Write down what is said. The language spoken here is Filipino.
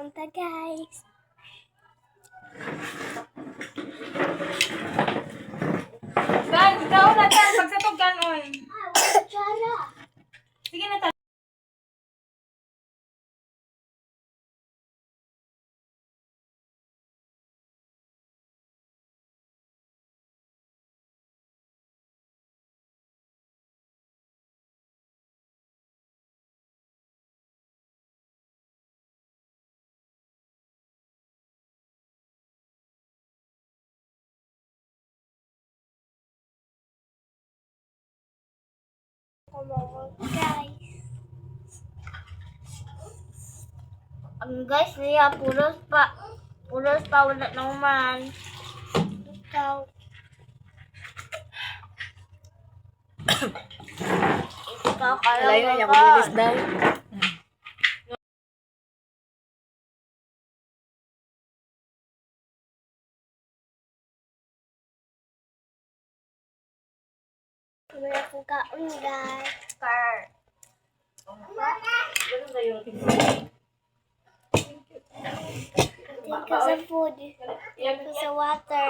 Unta guys. Gan, ikaw na tan. Pagsatog ganon. Chara. Sige na tan. Guys. Ang guys niya pulos pa wala naman. Ikaw. Ikaw kaya Layo niya ko bilis daw. Wala akong kaon guys. Thank you sa food. Thank you sa water.